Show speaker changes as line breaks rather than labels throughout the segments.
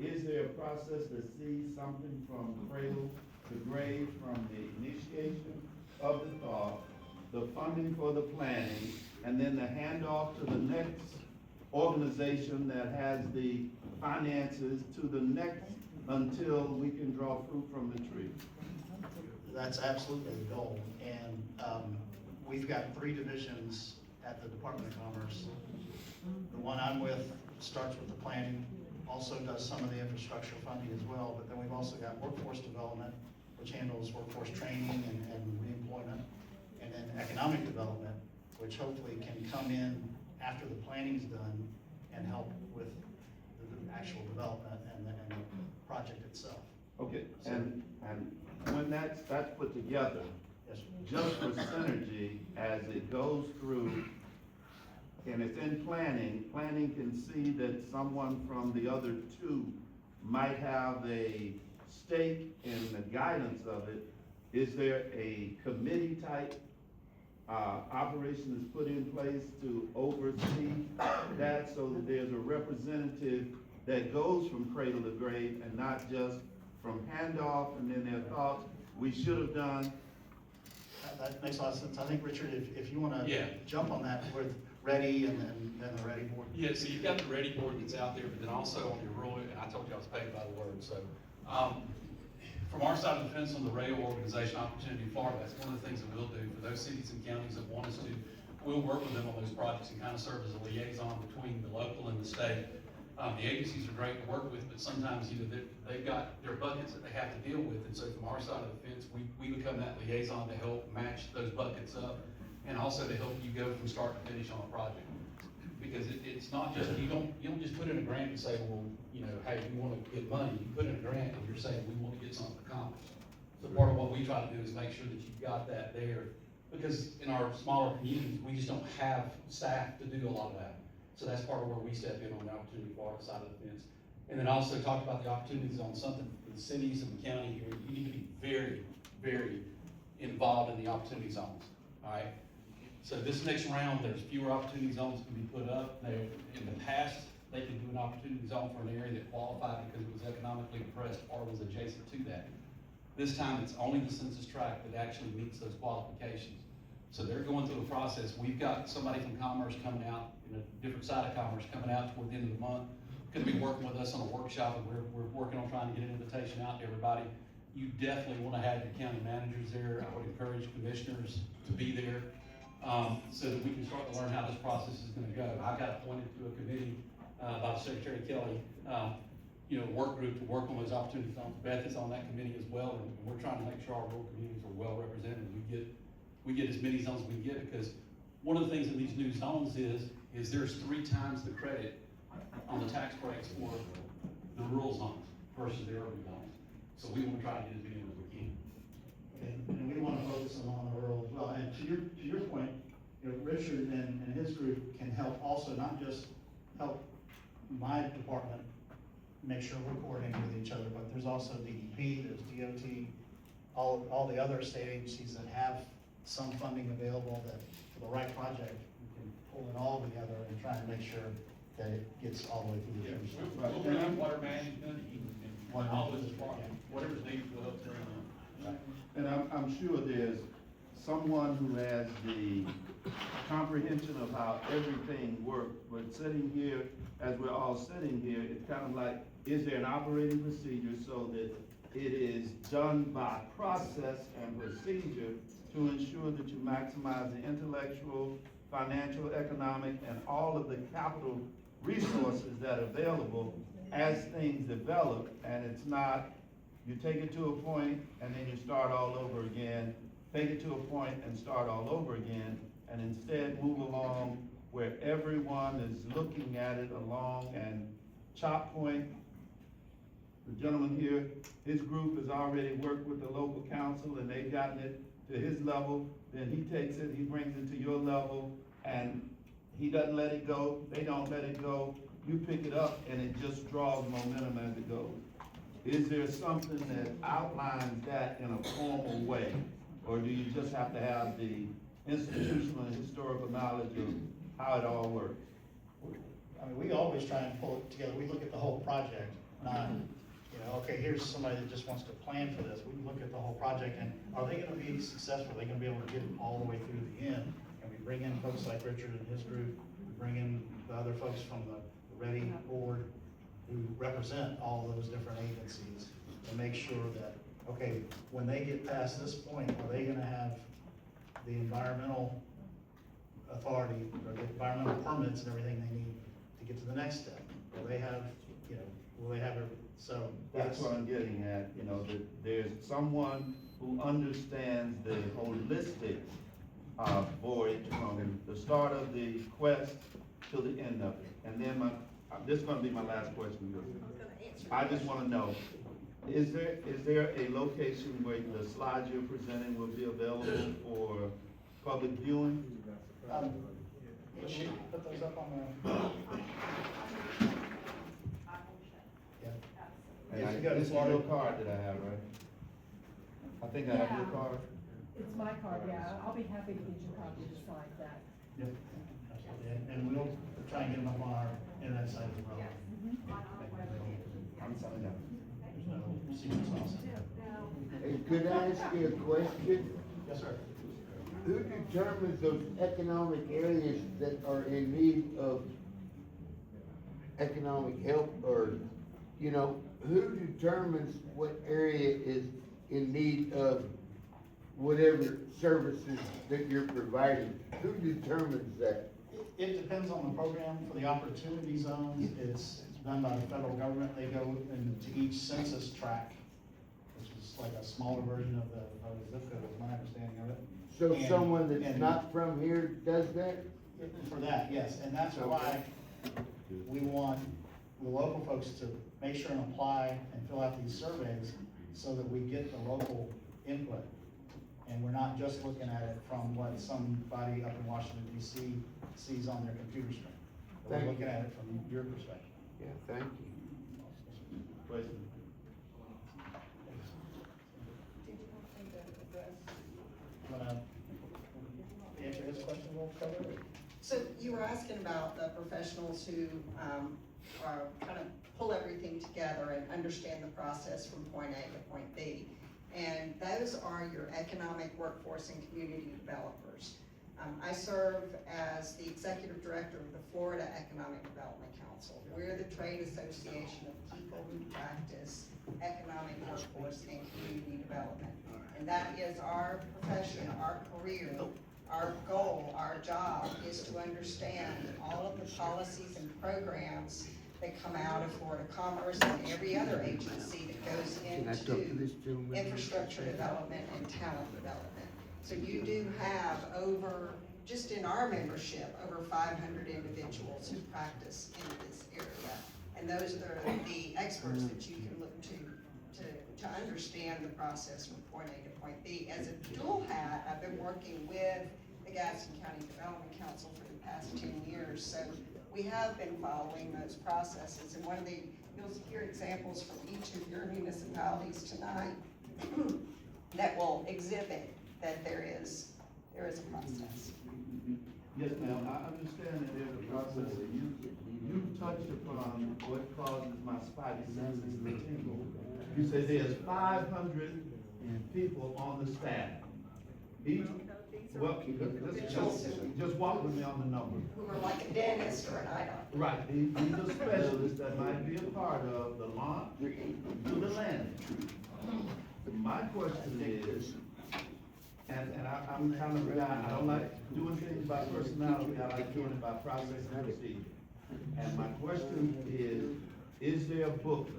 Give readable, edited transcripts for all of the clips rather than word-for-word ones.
is there a process to see something from cradle to grave, from the initiation of the thought, the funding for the planning, and then the handoff to the next organization that has the finances to the next until we can draw fruit from the tree?
That's absolutely the goal, and, we've got 3 divisions at the Department of Commerce. The one I'm with starts with the planning, also does some of the infrastructure funding as well, but then we've also got workforce development, which handles workforce training and reemployment, and then economic development, which hopefully can come in after the planning's done and help with the actual development and the project itself.
Okay, and when that's put together,
Yes, sir.
just for synergy, as it goes through, and it's in planning, planning can see that someone from the other 2 might have a stake in the guidance of it. Is there a committee type, operation that's put in place to oversee that, so that there's a representative that goes from cradle to grave and not just from handoff and then their thoughts, we should have done?
That makes a lot of sense. I think, Richard, if you wanna
Yeah.
jump on that with Ready and then the Ready board.
Yeah, so you've got the Ready board that's out there, but then also on your rural, and I told you I was paid by the word, so, from our side of the fence on the rail organization Opportunity Florida, that's one of the things that we'll do for those cities and counties that want us to. We'll work with them on those projects and kind of serve as a liaison between the local and the state. The agencies are great to work with, but sometimes, they've got their buckets that they have to deal with, and so from our side of the fence, we become that liaison to help match those buckets up, and also to help you go from start to finish on a project. Because it's not just, you don't just put in a grant and say, well, hey, we wanna get money, you put in a grant and you're saying, we wanna get something accomplished. So part of what we try to do is make sure that you've got that there, because in our smaller communities, we just don't have staff to do a lot of that. So that's part of where we step in on the Opportunity Florida side of the fence. And then also talk about the opportunities on something for the cities and the county here. You need to be very, very involved in the opportunity zones, all right? So this next round, there's fewer opportunity zones can be put up. In the past, they could do an opportunity zone for an area that qualified because it was economically depressed or was adjacent to that. This time, it's only the census tract that actually meets those qualifications. So they're going through a process. We've got somebody from Commerce coming out, a different side of Commerce coming out toward the end of the month. Gonna be working with us on a workshop, and we're working on trying to get an invitation out to everybody. You definitely wanna have your county managers there. I would encourage commissioners to be there, so that we can start to learn how this process is gonna go. I got appointed to a committee, by Secretary Kelly, work group to work on those opportunity zones. Beth is on that committee as well, and we're trying to make sure our rural communities are well represented. We get as many zones as we can get, because one of the things in these new zones is there's 3 times the credit on the tax breaks for the rural zones versus the urban zones. So we wanna try to get as many as we can.
And we wanna focus on the rural as well. And to your point, Richard and his group can help also, not just help my department make sure we're coordinating with each other, but there's also DEP, there's DOT, all the other state agencies that have some funding available that, for the right project, we can pull it all together and try and make sure that it gets all the way through the finish line.
We'll bring water management and all this, whatever's needed for upstream.
And I'm sure there's someone who has the comprehension of how everything works, but sitting here, as we're all sitting here, it's kind of like, is there an operating procedure so that it is done by process and procedure to ensure that you maximize the intellectual, financial, economic, and all of the capital resources that are available as things develop, and it's not, you take it to a point and then you start all over again, take it to a point and start all over again, and instead move along where everyone is looking at it along and Chop Point, the gentleman here, his group has already worked with the local council and they've gotten it to his level, then he takes it, he brings it to your level, and he doesn't let it go, they don't let it go, you pick it up and it just draws momentum as it goes. Is there something that outlines that in a formal way? Or do you just have to have the institutional and historical knowledge of how it all works?
I mean, we always try and pull it together. We look at the whole project, not, you know, okay, here's somebody that just wants to plan for this. We can look at the whole project and are they gonna be successful? Are they gonna be able to get it all the way through the end? And we bring in folks like Richard and his group, we bring in the other folks from the Ready Board who represent all those different agencies to make sure that, okay, when they get past this point, are they gonna have the environmental authority or the environmental permits and everything they need to get to the next step? Will they have, you know, will they have it, so.
That's what I'm getting at, you know, that there's someone who understands the holistic, voyage from the start of the quest to the end of it. And then this is gonna be my last question. I just wanna know, is there a location where the slides you're presenting will be available for public viewing?
Should we put those up on the? Yeah.
And
If you go to
this is
Florida-
your card that I have, right? I think I have your
Yeah.
card.
It's my card, yeah, I'll be happy to get you a copy just like that.
Yep, absolutely, and we'll try and get them up on our internet site as well.
I'm signing up.
There's no secret sauce.
Hey, could I ask you a question?
Yes, sir.
Who determines those economic areas that are in need of economic help, or, you know, who determines what area is in need of whatever services that you're providing? Who determines that?
It depends on the program. For the opportunity zones, it's done by the federal government. They go into each census tract, which is like a smaller version of the zip code, is my understanding of it.
So
And-
someone that's
and-
not from here does that?
For that, yes, and that's why we want the local folks to make sure and apply and fill out these surveys so that we get the local input. And we're not just looking at it from what somebody up in Washington DC sees on their computer screen. We're
Thank you.
looking at it from your perspective.
Yeah, thank you.
Question?
Wanna answer his question, we'll cover it?
So you were asking about the professionals who, are kind of pull everything together and understand the process from point A to point B. And those are your economic, workforce, and community developers. I serve as the executive director of the Florida Economic Development Council. We're the trade association of people who practice economic, workforce, and community development. And that is our profession, our career, our goal, our job is to understand all of the policies and programs that come out of Florida Commerce and every other agency that goes
Can I talk to
into
this gentleman?
infrastructure development and talent development. So you do have over, just in our membership, over 500 individuals who practice in this area. And those are the experts that you can look to understand the process from point A to point B. As a dual hat, I've been working with the Gadsden County Development Council for the past 10 years. So we have been following those processes. And you'll hear examples from each of your municipalities tonight that will exhibit that there is a process.
Yes, ma'am, I understand that there's a process, and you touched upon what causes my spidey senses to tingle. You say there's 500 people on the staff. Well, just walk with me on the number.
Who are like a dentist or an eye doctor.
Right, these are specialists that might be a part of the launch to the landing. My question is, and I'm kind of a guy, I don't like doing things by personality, I like doing it by process and procedure. And my question is there a booklet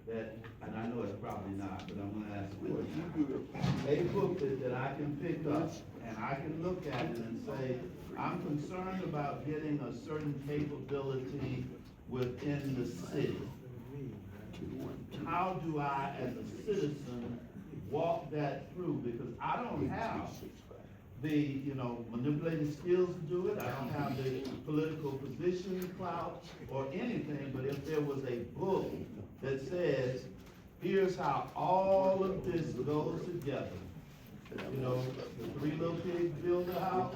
that, and I know it's probably not, but I'm gonna ask the question. A booklet that I can pick up and I can look at it and say, I'm concerned about getting a certain capability within the city. How do I, as a citizen, walk that through? Because I don't have the, manipulating skills to do it. I don't have the political position, clout, or anything, but if there was a book that says, here's how all of this goes together. The three little pigs build a house,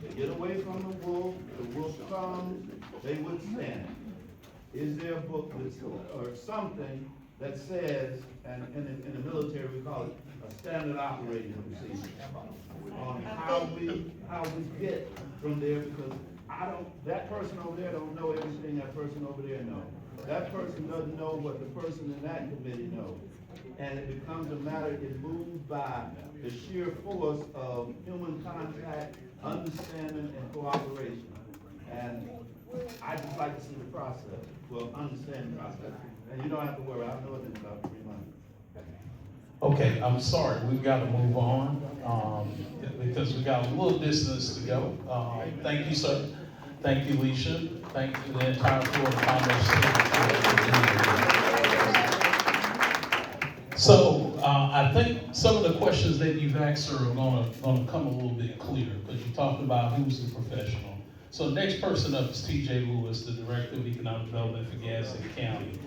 they get away from the wolf comes, they withstand it. is there a book that's, or something that says, and in the military, we call it a standard operating procedure on how we get from there, because that person over there don't know everything that person over there knows. That person doesn't know what the person in that committee knows. And it becomes a matter, it moves by the sheer force of human contact, understanding, and cooperation. And I just like to see the process, well, understand the process. And you don't have to worry, I'll know it in about 3 months.
Okay, I'm sorry, we've got to move on, because we got a little distance to go. Thank you, sir. Thank you, Leisha. Thank you to the entire Florida Commerce City. So, I think some of the questions that you've asked are gonna come a little bit clearer, because you talked about who's the professional. So the next person up is TJ Lewis, the Director of Economic Development for Gadsden County.